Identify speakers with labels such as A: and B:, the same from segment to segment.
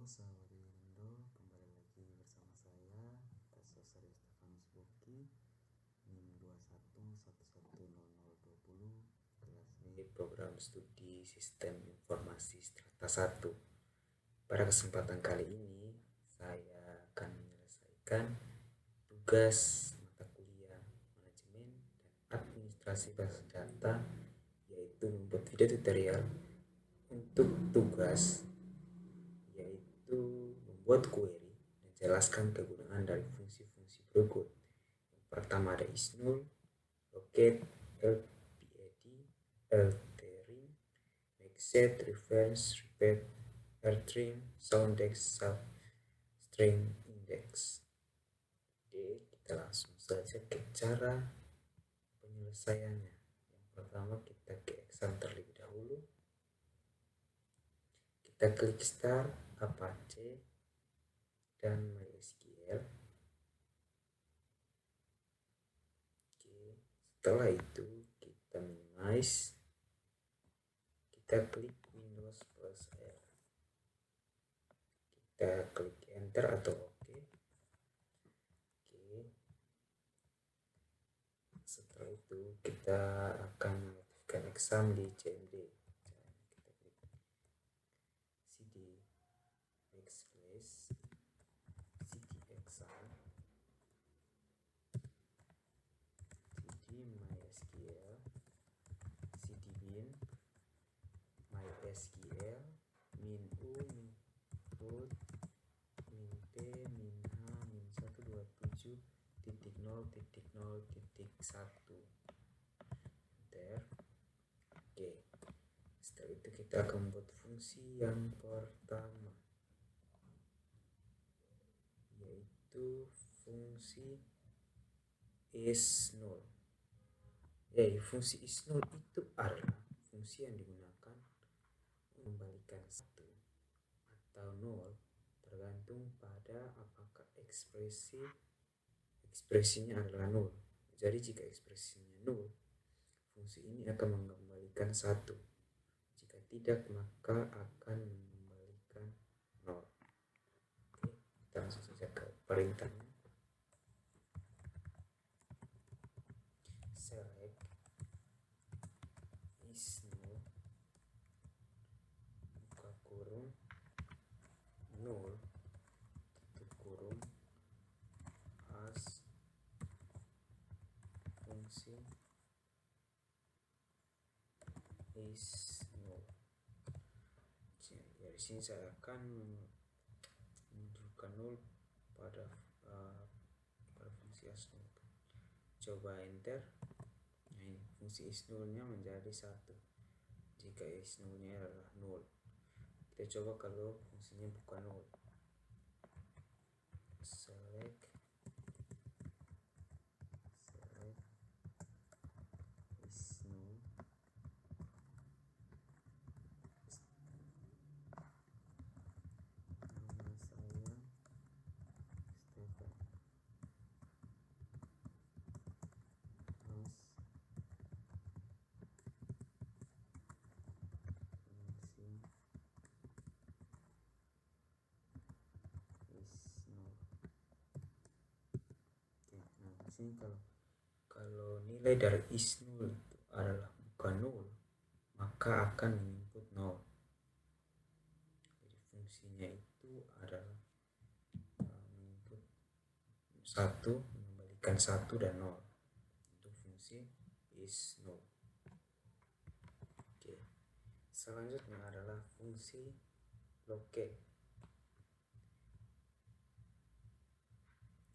A: sahabat Indo, kembali lagi bersama saya, Profesor Stefanus Boki, NIM 21110020, kelas B program studi Sistem Informasi Strata 1. Pada kesempatan kali ini, saya akan menyelesaikan tugas mata kuliah Manajemen dan Administrasi Basis Data, yaitu membuat video tutorial untuk tugas yaitu membuat query dan jelaskan kegunaan dari fungsi-fungsi berikut. Yang pertama ada isNull, locate, lpad, ltrim, maxset, reference, repeat, rtrim, soundex, substring index. Oke, kita langsung saja ke cara penyelesaiannya. Yang pertama kita ke Excel terlebih dahulu. Kita klik Start, Apache, dan MySQL. Oke, setelah itu kita minimize, kita klik Windows plus R, kita klik Enter atau OK. Oke, setelah itu kita akan mengaktifkan exam di CMD. Kita klik cd backslash cd exam, cd MySQL, cd bin MySQL min u min root min p min h min 127.0.0.1. Enter. Oke, setelah itu kita akan membuat fungsi yang pertama, yaitu fungsi isNull. Fungsi isNull itu adalah fungsi yang digunakan mengembalikan 1 atau 0 tergantung pada apakah ekspresinya adalah 0. Jadi jika ekspresinya 0, fungsi ini akan mengembalikan 1. Jika tidak, maka akan mengembalikan 0. Oke, kita langsung saja ke perintahnya. Select isNull, buka kurung, 0, tutup kurung, as fungsi isNull. Dari sini saya akan menunjukkan 0 pada fungsi isNull. Coba enter. Nah, ini fungsi isNull-nya menjadi 1 jika isNull-nya adalah 0. Kita coba kalau fungsinya bukan 0. Select isNull, nama saya Stefan as fungsi isNull. Oke, nah di sini kalau nilai dari isNull itu adalah bukan 0, maka akan menginput 0. Jadi fungsinya itu adalah menginput 1, mengembalikan 1 dan 0 untuk fungsi isNull. Oke, selanjutnya adalah fungsi locate.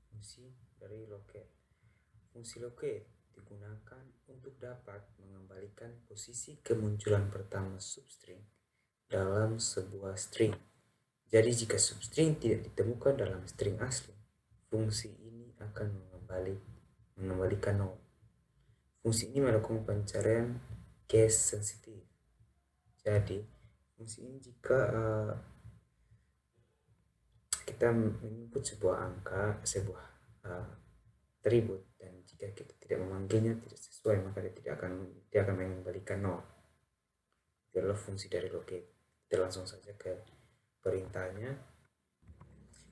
A: Fungsi dari locate. Fungsi locate digunakan untuk dapat mengembalikan posisi kemunculan pertama substring dalam sebuah string. Jadi jika substring tidak ditemukan dalam string asli, fungsi ini akan mengembalikan 0. Fungsi ini melakukan pencarian case sensitif. Jadi fungsi ini jika kita menginput sebuah angka, sebuah atribut, dan jika kita tidak memanggilnya tidak sesuai, maka dia akan mengembalikan 0. Itu adalah fungsi dari locate. Kita langsung saja ke perintahnya.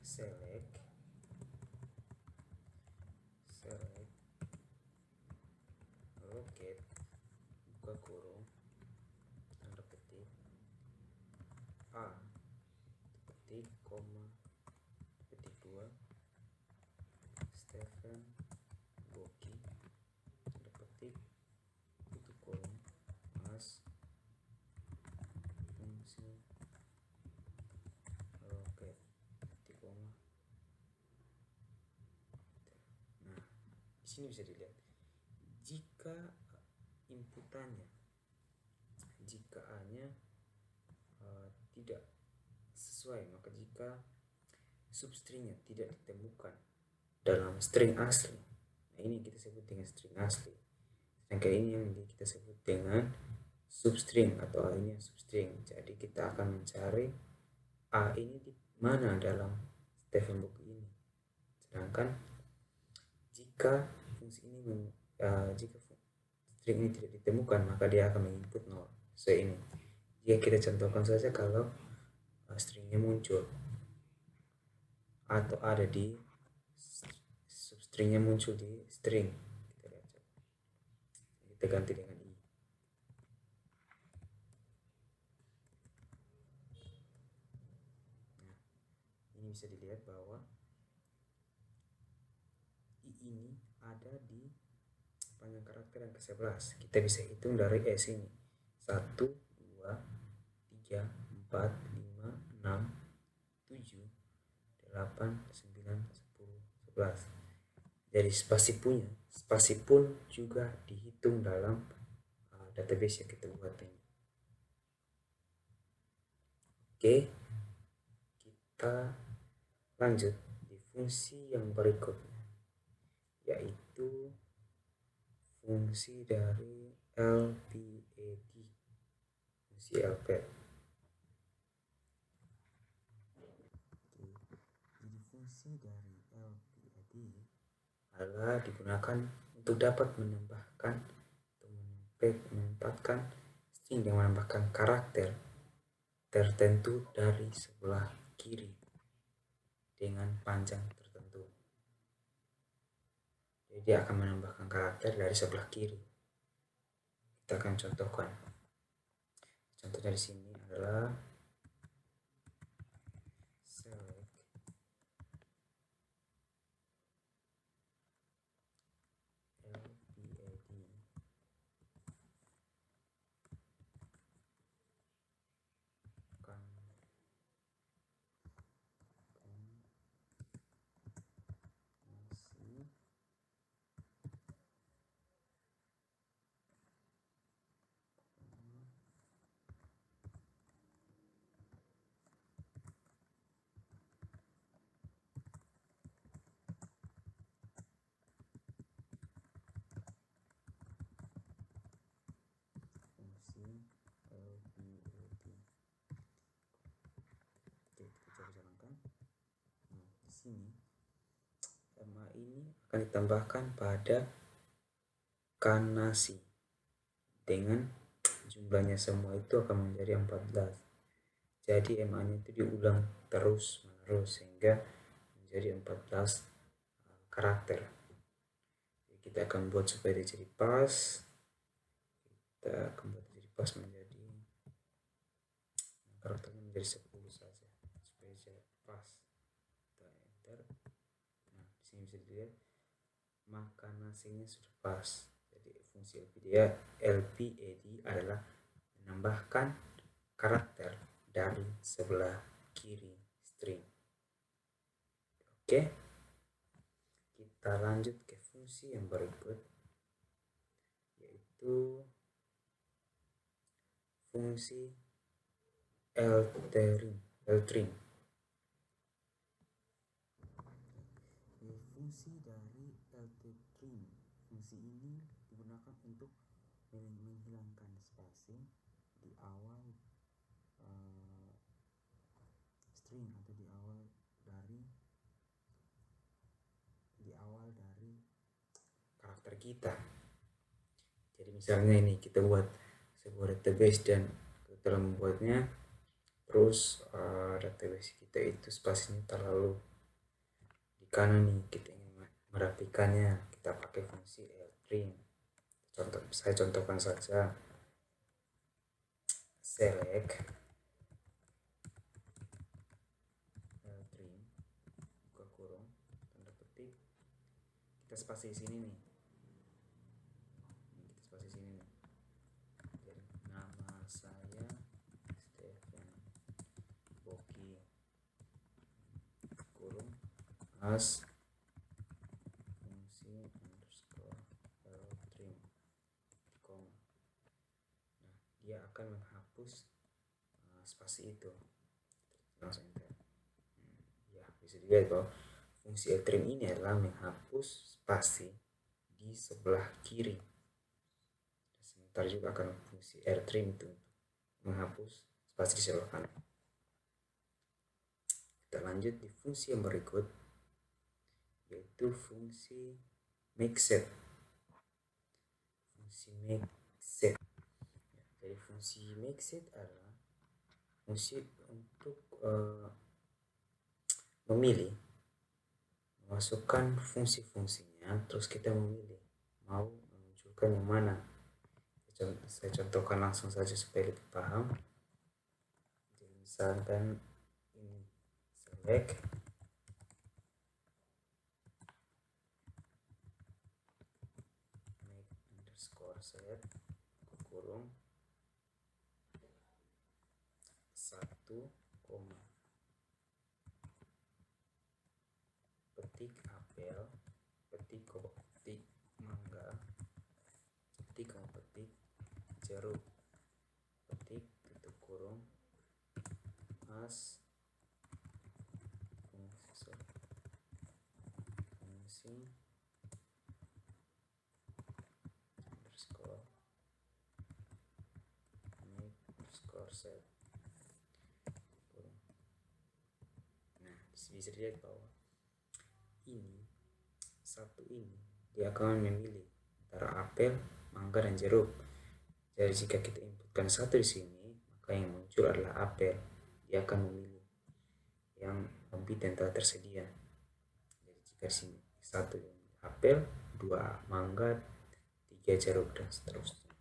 A: select locate buka kurung tanda petik a petik koma petik 2 Stephen Boki tanda petik tutup kurung as fungsi locate petik koma. Nah, di sini bisa dilihat jika inputannya, jika A-nya tidak sesuai, maka jika substringnya tidak ditemukan dalam string asli, nah ini kita sebut dengan string asli, sedangkan ini yang kita sebut dengan substring atau A ini substring. Jadi kita akan mencari A ini di mana dalam Stephen Book ini. Sedangkan jika fungsi ini jika string ini tidak ditemukan, maka dia akan menginput 0. So ini jika kita contohkan saja kalau stringnya muncul atau ada di substringnya muncul di string, kita lihat coba. Kita ganti dengan i. Nah, ini bisa dilihat bahwa i ini ada di panjang karakter yang ke-11. Kita bisa hitung dari S ini. 1, 2, 3, 4, 5, 6, 7, 8, 9, 10, 11. Jadi spasi pun juga dihitung dalam database yang kita buat ini. Oke, kita lanjut di fungsi yang berikutnya, yaitu fungsi dari LPAD, fungsi LPAD. Jadi fungsi dari LPAD adalah digunakan untuk dapat menambahkan atau menempatkan string yang menambahkan karakter tertentu dari sebelah kiri dengan panjang tertentu. Jadi dia akan menambahkan karakter dari sebelah kiri. Kita akan contohkan. Contohnya di sini adalah select LPAD sini MA ini akan ditambahkan pada kanasi dengan jumlahnya semua itu akan menjadi 14. Jadi MA nya itu diulang terus menerus sehingga menjadi 14 karakter. Jadi kita akan buat supaya dia jadi pas. Kita akan buat jadi pas menjadi karakternya menjadi 10 saja supaya jadi pas. Kita enter. Nah, di sini bisa dilihat maka nasinya sudah pas. Jadi fungsi LPAD adalah menambahkan karakter dari sebelah kiri string. Oke, kita lanjut ke fungsi yang berikut, yaitu fungsi ltrim. Fungsi dari ltrim, fungsi ini digunakan untuk menghilangkan spacing di awal string atau di awal dari karakter kita. Jadi misalnya ini kita buat sebuah database dan kita membuatnya terus database kita itu spasinya terlalu kanan nih, kita ingin merapikannya, kita pakai fungsi ltrim. Saya contohkan saja, select ltrim, buka kurung, tanda petik, kita spasi sini nih, kita spasi sini nih. Jadi nama saya Stefan Boki, kurung as fungsi underscore ltrim, koma. Nah, dia akan menghapus spasi itu. Langsung enter. Ya, bisa dilihat bahwa fungsi ltrim ini adalah menghapus spasi di sebelah kiri. Sementara juga akan fungsi rtrim itu menghapus spasi di sebelah kanan. Kita lanjut di fungsi yang berikut, yaitu fungsi makeSet. Fungsi makeSet. Jadi fungsi makeSet adalah fungsi untuk memilih, memasukkan fungsi-fungsinya, terus kita memilih mau memunculkan yang mana. Saya contohkan langsung saja supaya lebih paham. Jadi misalkan ini select make underscore set, kurung 1, petik apel, petik mangga, petik jeruk, petik tutup kurung as fungsi underscore make underscore set. Nah, bisa dilihat bahwa ini dia akan memilih antara apel, mangga, dan jeruk. Jadi jika kita inputkan 1 di sini, maka yang muncul adalah apel. Dia akan memilih yang lebih dan telah tersedia. Jadi jika sini 1 apel, 2 mangga, 3 jeruk, dan seterusnya.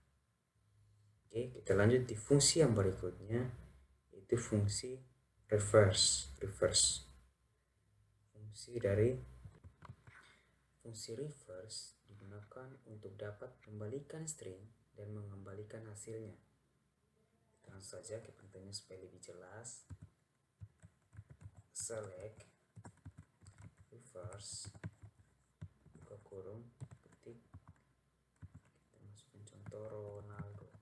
A: Oke, kita lanjut di fungsi yang berikutnya, yaitu fungsi reverse. Fungsi reverse digunakan untuk dapat kembalikan string dan mengembalikan hasilnya. Langsung saja kita tanya supaya lebih jelas. Select reverse, buka kurung, petik, kita masukkan contoh Ronaldo,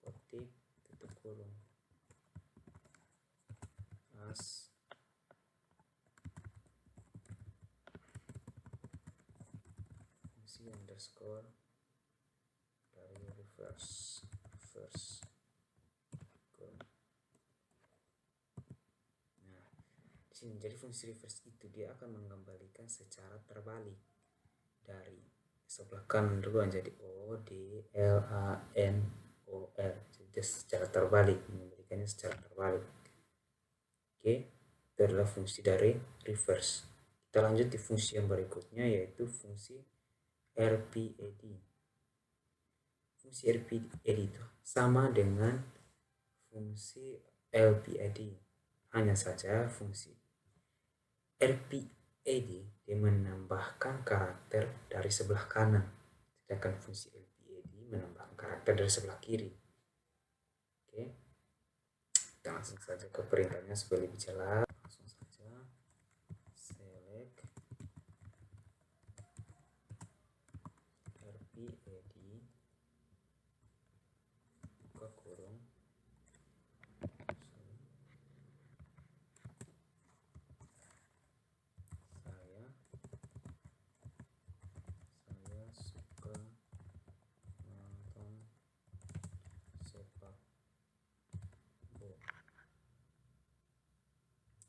A: petik, tutup kurung as fungsi underscore dari reverse. Nah, di sini jadi fungsi reverse itu dia akan mengembalikan secara terbalik dari sebelah kanan duluan, jadi O D L A N O R, jadi secara terbalik, mengembalikannya secara terbalik. Oke, itu adalah fungsi dari reverse. Kita lanjut di fungsi yang berikutnya, yaitu fungsi RPAD. Fungsi RPAD itu sama dengan fungsi LPAD, hanya saja fungsi RPAD dia menambahkan karakter dari sebelah kanan, sedangkan fungsi LPAD menambahkan karakter dari sebelah kiri. Oke, kita langsung saja ke perintahnya supaya lebih jelas. Langsung saja select RPAD, buka kurung, saya suka nonton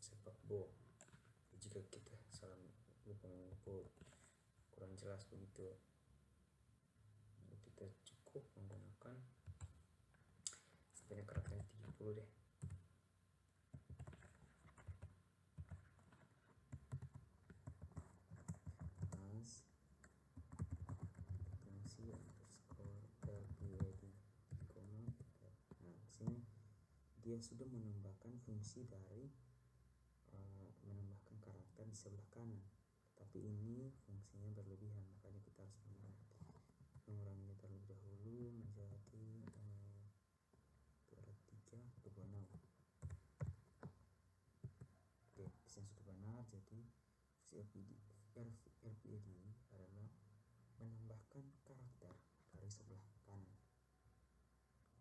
A: sepak bola. Jika kita salah lupa menginput kurang jelas begitu, kita cukup menggunakan sebanyak karakternya 30 deh. dia sudah menambahkan fungsi dari menambahkan karakter di sebelah kanan, tapi ini fungsinya berlebihan, makanya kita harus menguranginya terlebih dahulu menjadi 226. Oke, disini sudah benar. Jadi fungsi RPED adalah menambahkan karakter dari sebelah kanan.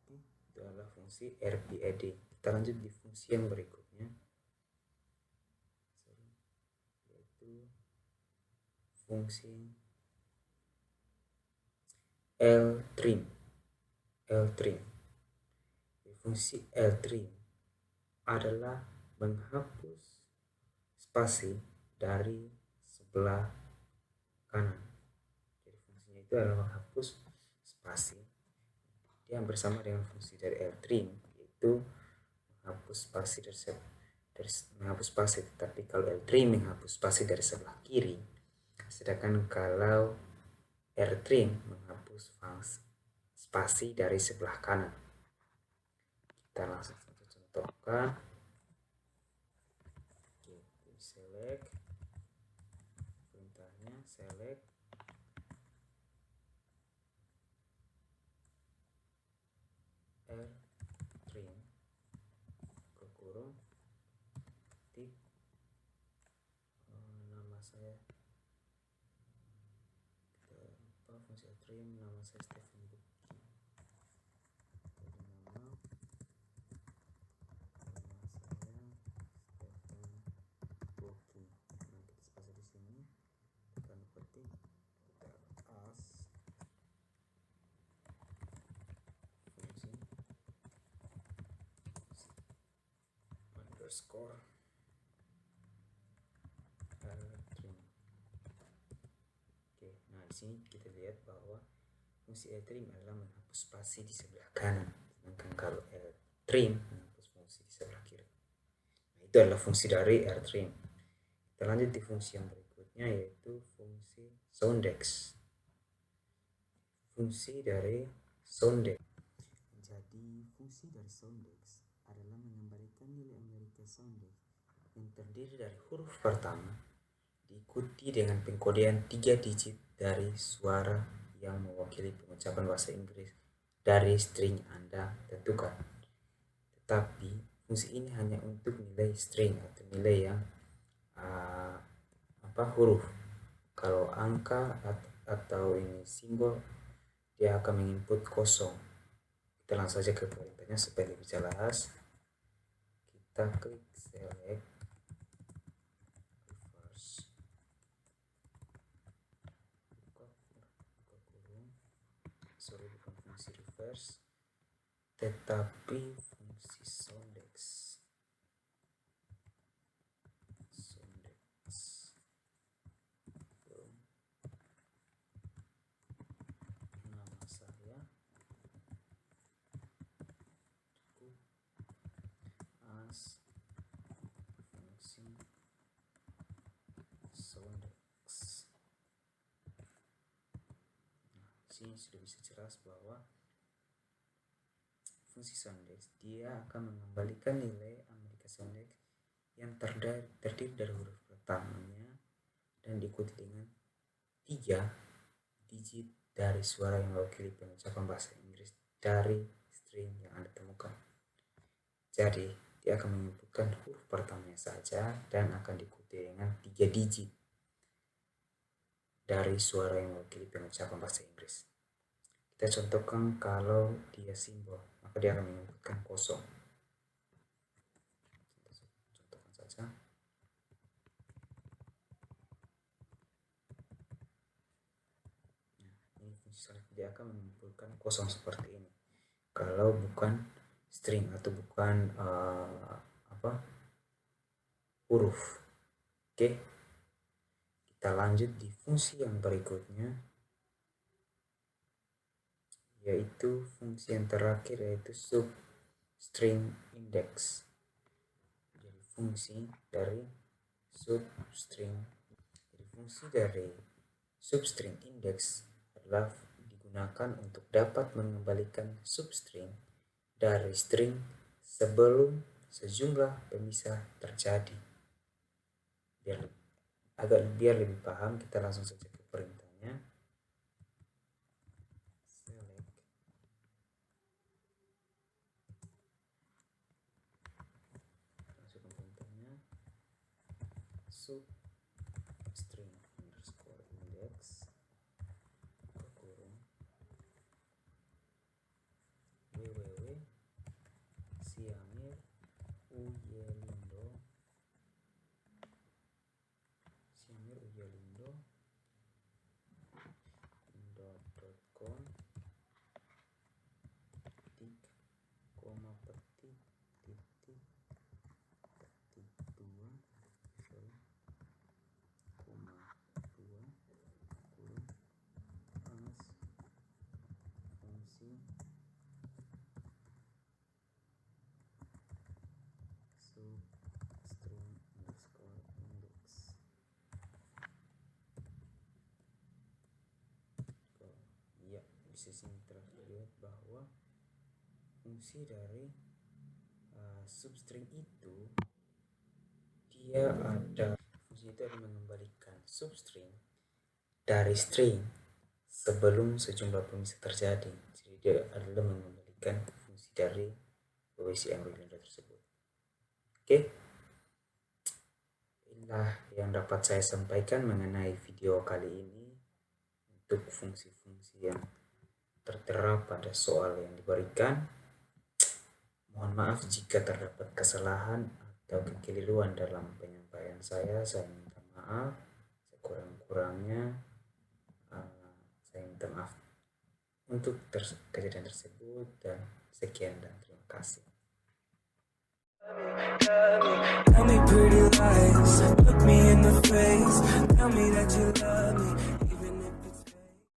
A: Oke, itu adalah fungsi RPED. Kita lanjut di fungsi yang berikutnya, yaitu fungsi Ltrim. Fungsi Ltrim adalah menghapus spasi dari sebelah kanan. Jadi fungsinya itu adalah menghapus spasi. Dia bersama dengan fungsi dari Ltrim, yaitu menghapus spasi tetapi kalau Ltrim menghapus spasi dari sebelah kiri, sedangkan kalau Rtrim menghapus spasi dari sebelah kanan. Kita langsung saja contohkan. Oke, select, perintahnya select Rtrim ke kurung tip nama saya, kita lupa fungsi Rtrim, nama saya Stephen Buki. Underscore Ltrim. Oke, nah di sini kita lihat bahwa fungsi Ltrim adalah menghapus spasi di sebelah kanan, sedangkan kalau Ltrim menghapus fungsi di sebelah kiri. Nah, itu adalah fungsi dari Ltrim. Kita lanjut di fungsi yang berikutnya, yaitu fungsi Soundex. Fungsi dari Soundex. Jadi fungsi dari Soundex adalah mengembalikan nilai Amerika Soundex yang terdiri dari huruf pertama diikuti dengan pengkodean 3 digit dari suara yang mewakili pengucapan bahasa Inggris dari string Anda tentukan. Tetapi fungsi ini hanya untuk nilai string atau nilai yang huruf. Kalau angka atau ini simbol, dia akan menginput kosong. Kita langsung saja ke perintahnya supaya lebih jelas. Kita klik select reverse, buka kurung, bukan fungsi reverse tetapi fungsi Soundex. Nama saya cukup as fungsi Soundex. Nah, sini sudah bisa jelas bahwa fungsi Soundex dia akan mengembalikan nilai Amerika Soundex yang terdiri dari huruf pertamanya dan diikuti dengan 3 digit dari suara yang mewakili pengucapan bahasa Inggris dari string yang Anda temukan. Jadi dia akan menginputkan huruf pertamanya saja dan akan diikuti dengan 3 digit dari suara yang mewakili pengucapan bahasa Inggris. Kita contohkan kalau dia simbol, maka dia akan menginputkan kosong. Kita contohkan saja. Nah, ini fungsi select, dia akan menginputkan kosong seperti ini. Kalau bukan string atau bukan huruf. Oke, kita lanjut di fungsi yang berikutnya, yaitu fungsi yang terakhir, yaitu substring index. Jadi fungsi dari substring index adalah digunakan untuk dapat mengembalikan substring dari string sebelum sejumlah pemisah terjadi. Biar lebih paham, kita langsung saja ke perintahnya. Select masukkan perintahnya substring underscore index kurung www siamir uyelindo .com petik koma petik titik petik 2 koma 2 kurung as fungsi substring underscore index. Ya, di sini terlihat bahwa fungsi dari substring itu fungsi itu akan mengembalikan substring dari string sebelum sejumlah pemisah terjadi. Jadi dia adalah mengembalikan fungsi dari WWC Amrilindo tersebut. Oke, inilah yang dapat saya sampaikan mengenai video kali ini untuk fungsi-fungsi yang tertera pada soal yang diberikan. Mohon maaf jika terdapat kesalahan atau kekeliruan dalam penyampaian saya minta maaf sekurang-kurangnya. Saya minta maaf untuk kejadian tersebut, dan sekian dan terima kasih. Tell me pretty lies, look me in the face, tell me that you love me.